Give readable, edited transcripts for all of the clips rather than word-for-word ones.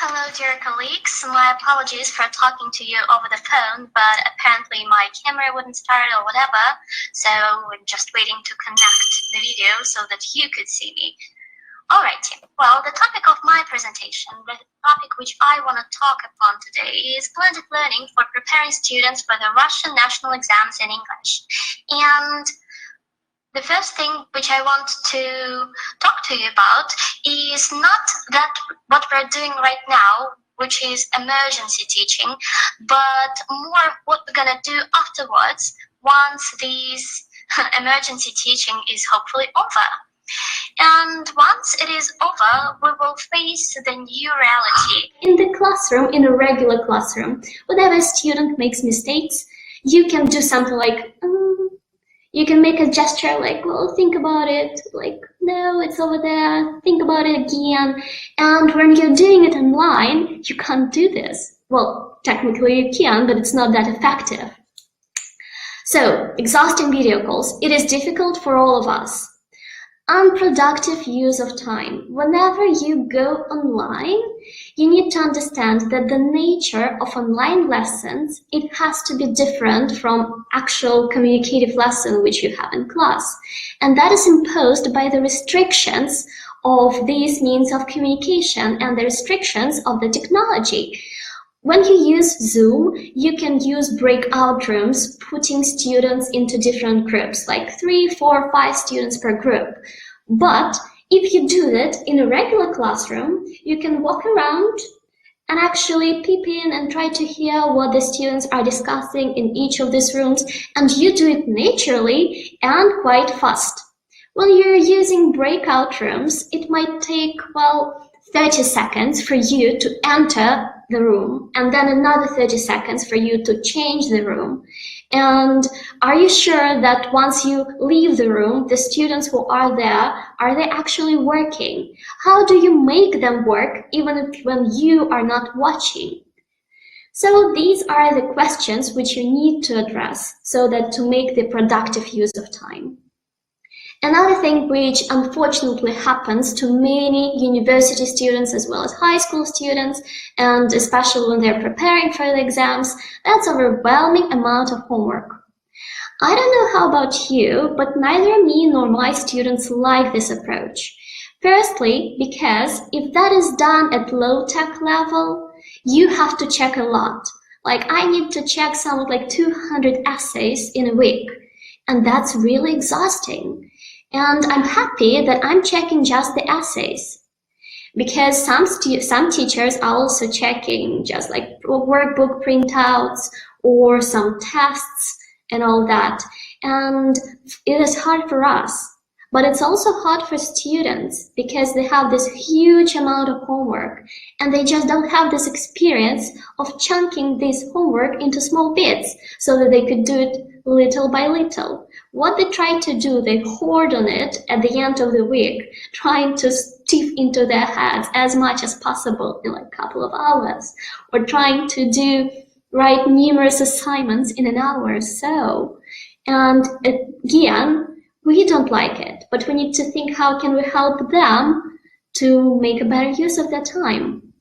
Hello, dear colleagues. My apologies for talking to you over the phone, but apparently my camera wouldn't start or whatever, so we're just waiting to connect the video so that you could see me. Alright, well, the topic of my presentation, the topic which I want to talk upon today is blended learning for preparing students for the Russian national exams in English. And the first thing which I want to talk to you about is not that what we're doing right now, which is emergency teaching, but more what we're going to do afterwards once this emergency teaching is hopefully over. And once it is over, we will face the new reality. In the classroom, in a regular classroom, whenever a student makes mistakes, you can do something like, you can make a gesture like, well, think about it, like, no, it's over there, think about it again. And when you're doing it online, you can't do this. Well, technically you can, but it's not that effective. So, exhausting video calls, it is difficult for all of us. Unproductive use of time. Whenever you go online, you need to understand that the nature of online lessons, it has to be different from actual communicative lesson which you have in class. And that is imposed by the restrictions of these means of communication and the restrictions of the technology. When you use Zoom, you can use breakout rooms, putting students into different groups, like 3, 4, 5 students per group. But if you do that in a regular classroom, you can walk around and actually peep in and try to hear what the students are discussing in each of these rooms, and you do it naturally and quite fast. When you're using breakout rooms, it might take, well, 30 seconds for you to enter the room, and then another 30 seconds for you to change the room. And are you sure that once you leave the room, the students who are there, are they actually working? How do you make them work even when you are not watching? So these are the questions which you need to address so that to make the productive use of time. Another thing which unfortunately happens to many university students as well as high school students, and especially when they're preparing for the exams, that's overwhelming amount of homework. I don't know how about you, but neither me nor my students like this approach. Firstly, because if that is done at low-tech level, you have to check a lot. Like I need to check something like 200 essays in a week, and that's really exhausting. And I'm happy that I'm checking just the essays, because some teachers are also checking just like workbook printouts or some tests and all that. And it is hard for us, but it's also hard for students because they have this huge amount of homework and they just don't have this experience of chunking this homework into small bits so that they could do it little by little. What they try to do, they hoard on it at the end of the week, trying to stuff into their heads as much as possible in like a couple of hours, or trying to write numerous assignments in an hour or so. And again, we don't like it, but we need to think how can we help them to make a better use of their time.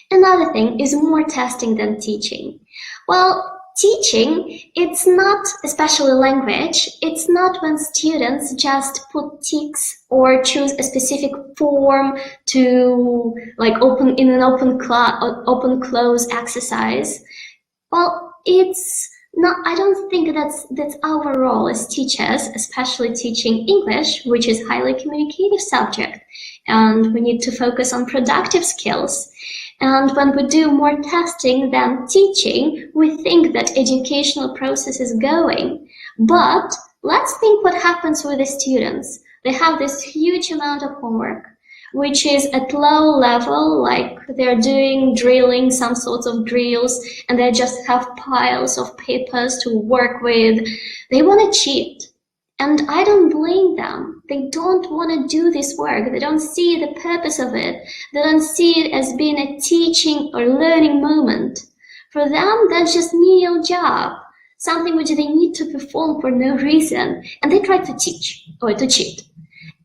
Another thing is more testing than teaching. Well, teaching, it's not, especially language, it's not when students just put ticks or choose a specific form to like open in an open close exercise. Well, it's not, I don't think that's our role as teachers, especially teaching English, which is highly communicative subject, and we need to focus on productive skills. And when we do more testing than teaching, we think that educational process is going. But let's think what happens with the students. They have this huge amount of homework, which is at low level, like they're drilling some sorts of drills, and they just have piles of papers to work with. They want to cheat. And I don't blame them. They don't want to do this work. They don't see the purpose of it. They don't see it as being a teaching or learning moment. For them, that's just menial job, something which they need to perform for no reason. And they try to teach or to cheat.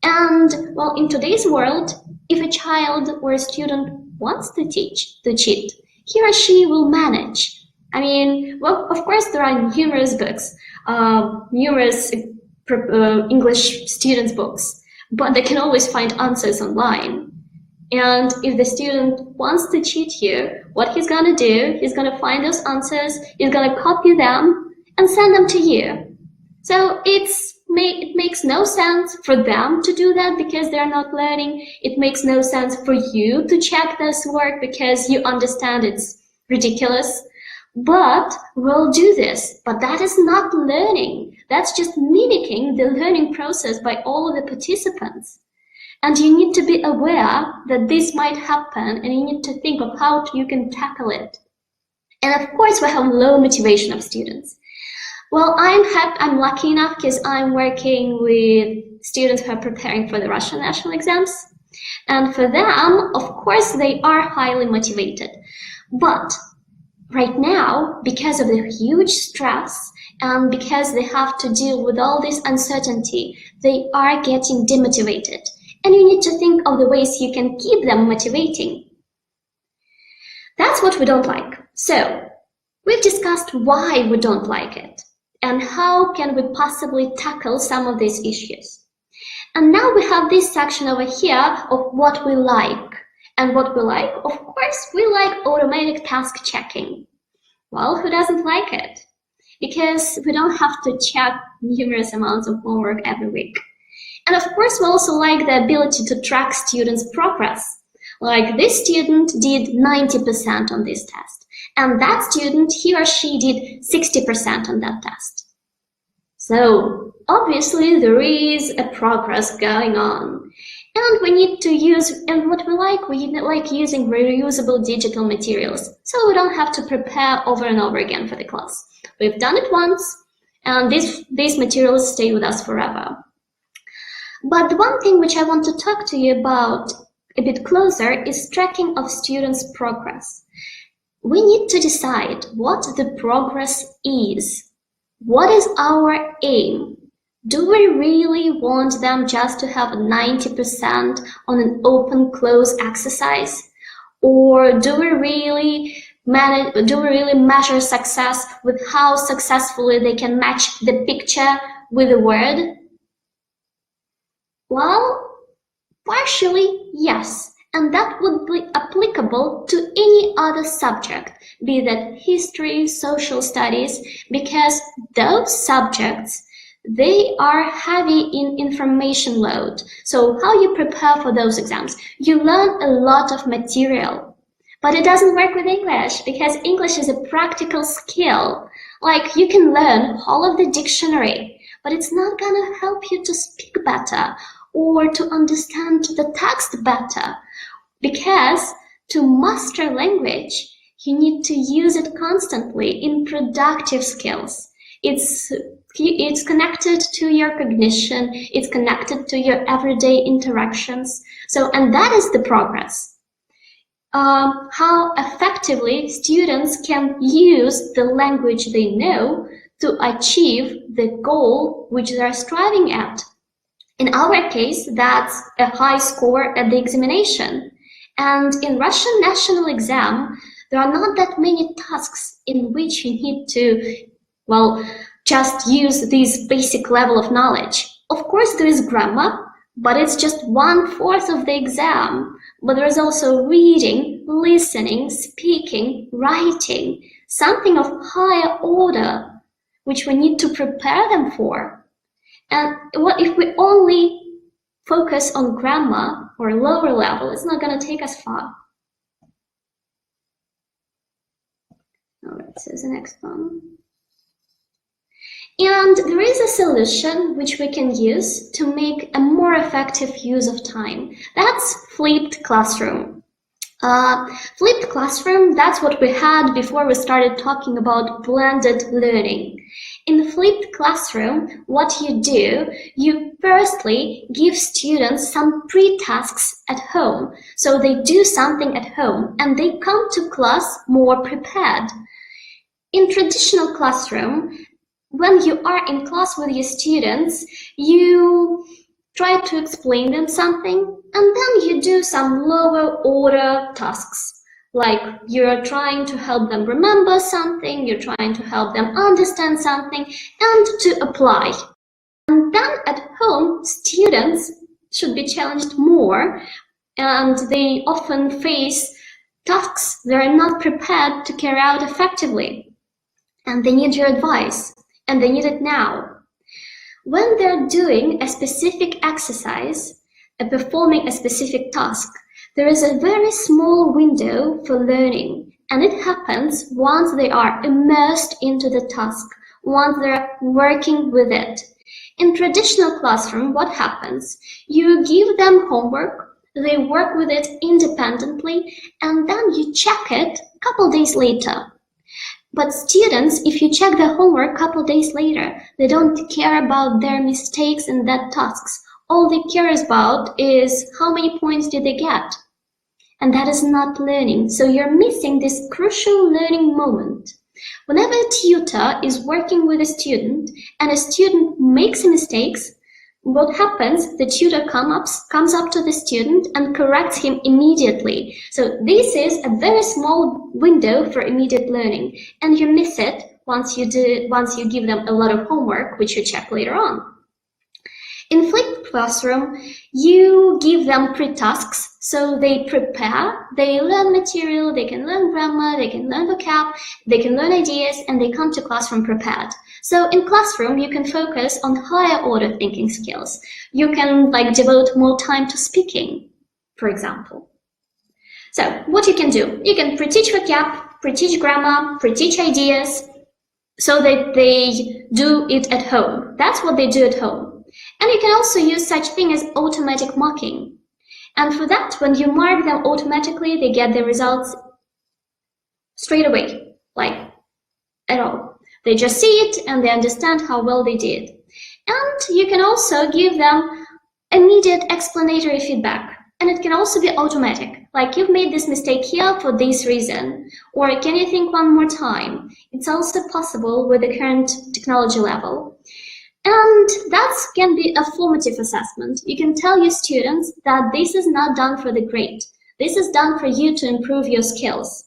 And well, in today's world, if a child or a student wants to cheat, he or she will manage. I mean, well, of course, there are numerous books, numerous English students' books, but they can always find answers online. And if the student wants to cheat here, what he's gonna do, he's gonna find those answers, he's gonna copy them and send them to you. So it makes no sense for them to do that because they're not learning. It makes no sense for you to check this work because you understand it's ridiculous. But we'll do this. But that is not learning. That's just mimicking the learning process by all of the participants. And you need to be aware that this might happen, and you need to think of how you can tackle it. And of course, we have low motivation of students. Well, I'm lucky enough because I'm working with students who are preparing for the Russian national exams. And for them, of course, they are highly motivated. But right now, because of the huge stress and because they have to deal with all this uncertainty, they are getting demotivated. And you need to think of the ways you can keep them motivating. That's what we don't like. So, we've discussed why we don't like it and how can we possibly tackle some of these issues. And now we have this section over here of what we like. And what we like, of course, we like automatic task checking. Well, who doesn't like it? Because we don't have to check numerous amounts of homework every week. And of course, we also like the ability to track students' progress. Like this student did 90% on this test, and that student, he or she did 60% on that test. So obviously there is a progress going on. And we need to use, and what we like using reusable digital materials, so we don't have to prepare over and over again for the class. We've done it once, and these materials stay with us forever. But the one thing which I want to talk to you about a bit closer is tracking of students' progress. We need to decide what the progress is. What is our aim? Do we really want them just to have 90% on an open-close exercise? Or do we really measure success with how successfully they can match the picture with the word? Well, partially, yes, and that would be applicable to any other subject, be that history, social studies, because those subjects, they are heavy in information load. So how you prepare for those exams? You learn a lot of material, but it doesn't work with English because English is a practical skill. Like you can learn all of the dictionary, but it's not gonna help you to speak better or to understand the text better, because to master language, you need to use it constantly in productive skills. It's connected to your cognition, it's connected to your everyday interactions. So, and that is the progress. How effectively students can use the language they know to achieve the goal which they are striving at. In our case, that's a high score at the examination. And in Russian national exam, there are not that many tasks in which you need to, well, just use this basic level of knowledge. Of course, there is grammar, but it's just 1/4 of the exam. But there is also reading, listening, speaking, writing, something of higher order, which we need to prepare them for. And if we only focus on grammar or lower level, it's not going to take us far. All right, so the next one. And there is a solution which we can use to make a more effective use of time. That's flipped classroom. Flipped classroom, that's what we had before we started talking about blended learning. In the flipped classroom, what you do, you firstly give students some pre-tasks at home. So they do something at home and they come to class more prepared. In traditional classroom, when you are in class with your students, you try to explain them something, and then you do some lower order tasks. Like you're trying to help them remember something, you're trying to help them understand something, and to apply. And then at home, students should be challenged more, and they often face tasks they are not prepared to carry out effectively. And they need your advice, and they need it now. When they're doing a specific exercise, performing a specific task, there is a very small window for learning, and it happens once they are immersed into the task, once they're working with it. In traditional classroom, what happens? You give them homework, they work with it independently, and then you check it a couple days later. But students, if you check their homework a couple days later, they don't care about their mistakes in that tasks. All they care about is how many points did they get. And that is not learning. So you're missing this crucial learning moment. Whenever a tutor is working with a student and a student makes mistakes, what happens? The tutor comes up to the student and corrects him immediately. So this is a very small window for immediate learning, and you miss it once you give them a lot of homework, which you check later on. In flipped classroom, you give them pre-tasks, so they prepare, they learn material, they can learn grammar, they can learn vocab, they can learn ideas, and they come to classroom prepared. So in classroom, you can focus on higher order thinking skills. You can devote more time to speaking, for example. So what you can do, you can pre-teach vocab, pre-teach grammar, pre-teach ideas, so that they do it at home. That's what they do at home. And you can also use such thing as automatic marking. And for that, when you mark them automatically, they get the results straight away, at all. They just see it and they understand how well they did. And you can also give them immediate explanatory feedback. And it can also be automatic, like you've made this mistake here for this reason, or can you think one more time? It's also possible with the current technology level. And that can be a formative assessment. You can tell your students that this is not done for the grade. This is done for you to improve your skills.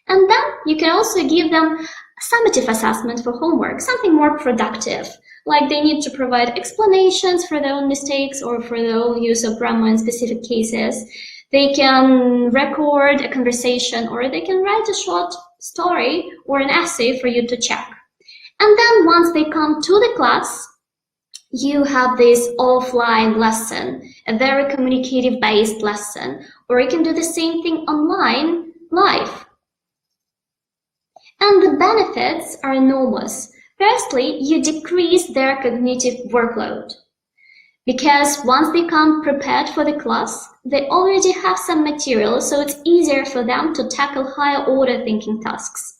And then you can also give them a summative assessment for homework, something more productive, like they need to provide explanations for their own mistakes or for their own use of grammar in specific cases. They can record a conversation, or they can write a short story or an essay for you to check. And then once they come to the class, you have this offline lesson, a very communicative-based lesson, or you can do the same thing online, live. And the benefits are enormous. Firstly, you decrease their cognitive workload, because once they come prepared for the class, they already have some material, so it's easier for them to tackle higher order thinking tasks.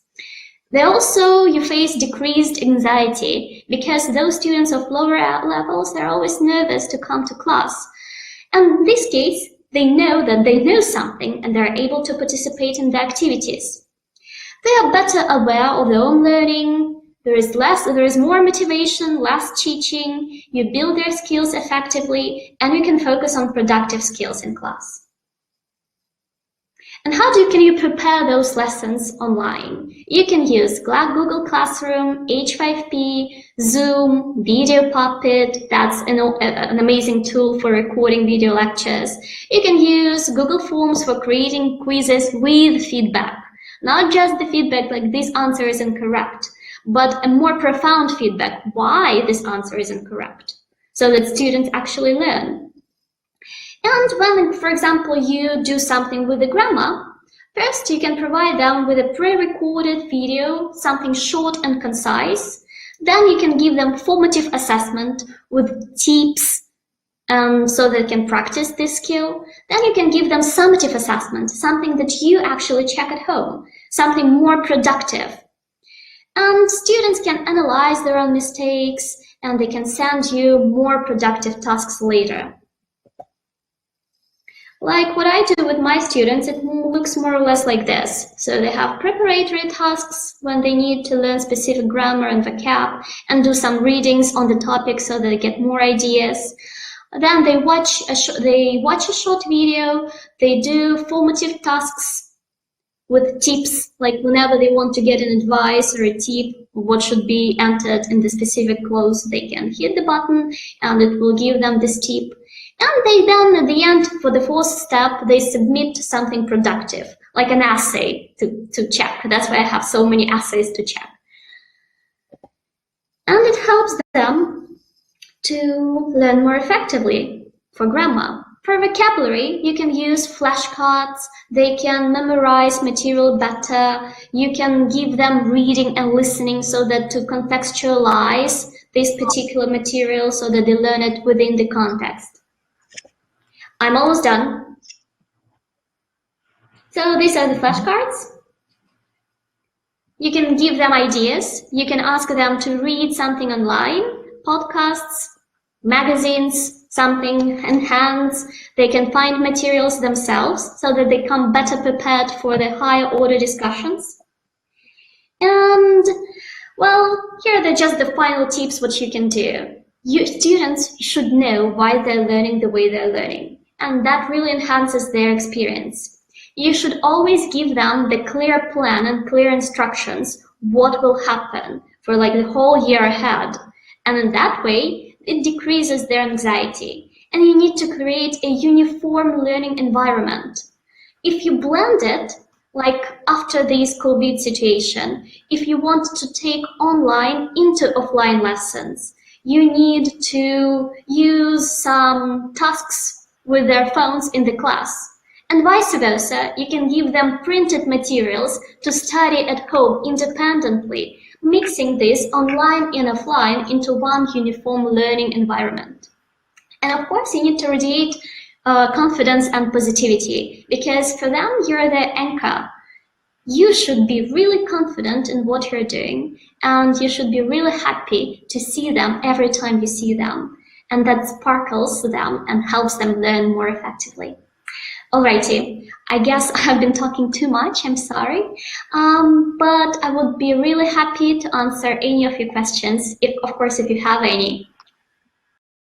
You face decreased anxiety, because those students of lower levels, they're always nervous to come to class. And in this case, they know that they know something and they're able to participate in the activities. They are better aware of their own learning. There is more motivation, less teaching. You build their skills effectively, and you can focus on productive skills in class. And how can you prepare those lessons online? You can use Google Classroom, H5P, Zoom, Video Puppet. That's an amazing tool for recording video lectures. You can use Google Forms for creating quizzes with feedback. Not just the feedback like this answer is incorrect, but a more profound feedback, why this answer is incorrect, so that students actually learn. And when, for example, you do something with the grammar, first you can provide them with a pre-recorded video, something short and concise. Then you can give them formative assessment with tips, so they can practice this skill. Then you can give them summative assessment, something that you actually check at home, something more productive. And students can analyze their own mistakes, and they can send you more productive tasks later. Like what I do with my students, it looks more or less like this. So they have preparatory tasks when they need to learn specific grammar and vocab and do some readings on the topic so that they get more ideas. Then they watch a short video, they do formative tasks with tips, like whenever they want to get an advice or a tip, what should be entered in the specific clause, they can hit the button and it will give them this tip. And they then, at the end, for the fourth step, they submit something productive, like an essay to check. That's why I have so many essays to check. And it helps them to learn more effectively for grammar. For vocabulary, you can use flashcards, they can memorize material better, you can give them reading and listening so that to contextualize this particular material so that they learn it within the context. I'm almost done. So these are the flashcards. You can give them ideas, you can ask them to read something online, podcasts, magazines, something enhanced. They can find materials themselves so that they come better prepared for the higher order discussions. And well, here are just the final tips what you can do. Your students should know why they're learning the way they're learning, and that really enhances their experience. You should always give them the clear plan and clear instructions what will happen for like the whole year ahead. And in that way, it decreases their anxiety. And you need to create a uniform learning environment. If you blend it, like after this COVID situation, if you want to take online into offline lessons, you need to use some tasks with their phones in the class. And vice versa, you can give them printed materials to study at home independently, mixing this online and offline into one uniform learning environment. And of course, you need to radiate confidence and positivity, because for them, you're their anchor. You should be really confident in what you're doing, and you should be really happy to see them every time you see them. And that sparkles them and helps them learn more effectively. Alrighty, I guess I've been talking too much, I'm sorry, but I would be really happy to answer any of your questions, if, of course, if you have any.